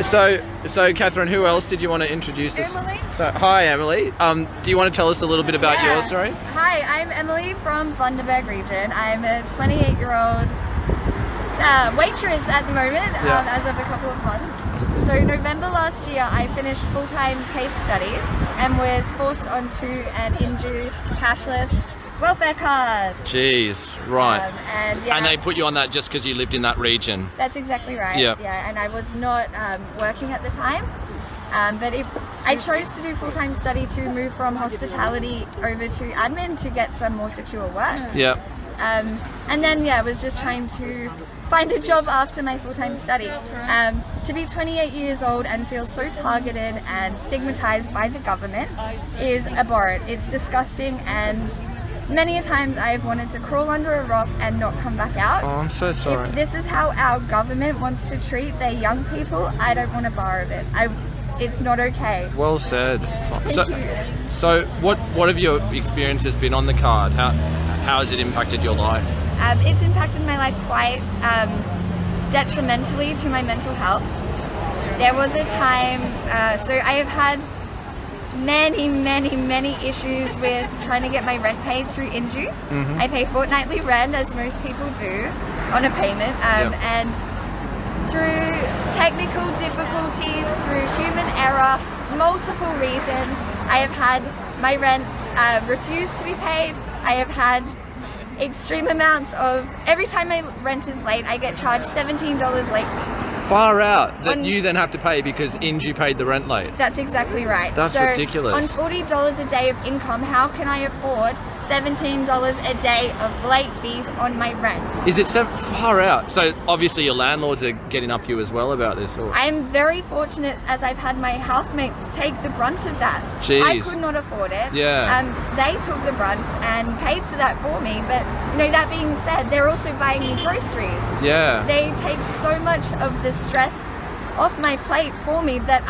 So Catherine, who else did you want to introduce us? Emily. So, hi Emily. Do you want to tell us a little bit about your story? Hi, I'm Emily from Bundaberg region. I'm a 28-year-old waitress at the moment, as of a couple of months. So November last year I finished full-time TAFE studies and was forced onto an Inju cashless welfare card. Jeez, right. And they put you on that just because you lived in that region? That's exactly right. Yeah. Yeah, and I was not working at the time. I chose to do full-time study to move from hospitality over to admin to get some more secure work. Yeah. And then I was just trying to find a job after my full-time study. To be 28 years old and feel so targeted and stigmatized by the government is abhorrent. It's disgusting, and many a times I've wanted to crawl under a rock and not come back out. Oh, I'm so sorry. If this is how our government wants to treat their young people, I don't want a bar of it. It's not okay. Well said. Thank you. So what have your experiences been on the card? How has it impacted your life? It's impacted my life quite detrimentally to my mental health. There was a time, so I have had many issues with trying to get my rent paid through Inju. Mm-hmm. I pay fortnightly rent, as most people do, on a payment, and through technical difficulties, through human error, multiple reasons, I have had my rent refused to be paid. I have had extreme amounts of, every time my rent is late, I get charged $17 late fees. Far out, that you then have to pay because Inju paid the rent late. That's exactly right. That's ridiculous. On $40 a day of income, how can I afford $17 a day of late fees on my rent? Is it so far out? So obviously your landlords are getting up you as well about this? Or? I'm very fortunate, as I've had my housemates take the brunt of that. Jeez. I could not afford it. Yeah. They took the brunt and paid for that for me, but that being said, they're also buying me groceries. Yeah. They take so much of the stress off my plate for me that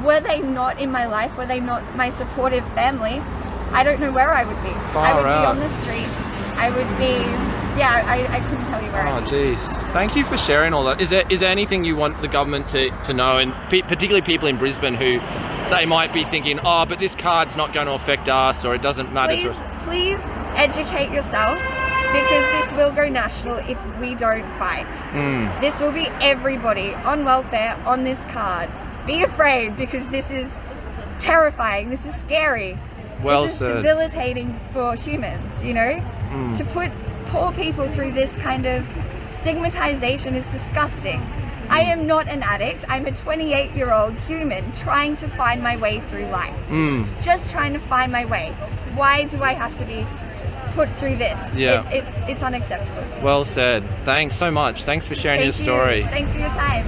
were they not in my life, were they not my supportive family, I don't know where I would be. I would be on the street. I would be, I couldn't tell you where I'd be. Oh, geez. Thank you for sharing all that. Is there anything you want the government to know, and particularly people in Brisbane who they might be thinking, oh, but this card's not going to affect us, or it doesn't matter to us? Please educate yourself, because this will go national if we don't fight. This will be everybody on welfare on this card. Be afraid, because this is terrifying. This is scary. This is debilitating for humans, To put poor people through this kind of stigmatization is disgusting. I am not an addict. I'm a 28-year-old human trying to find my way through life. Just trying to find my way. Why do I have to be put through this? Yeah. It's unacceptable. Well said. Thanks so much. Thanks for sharing your story. Thanks for your time.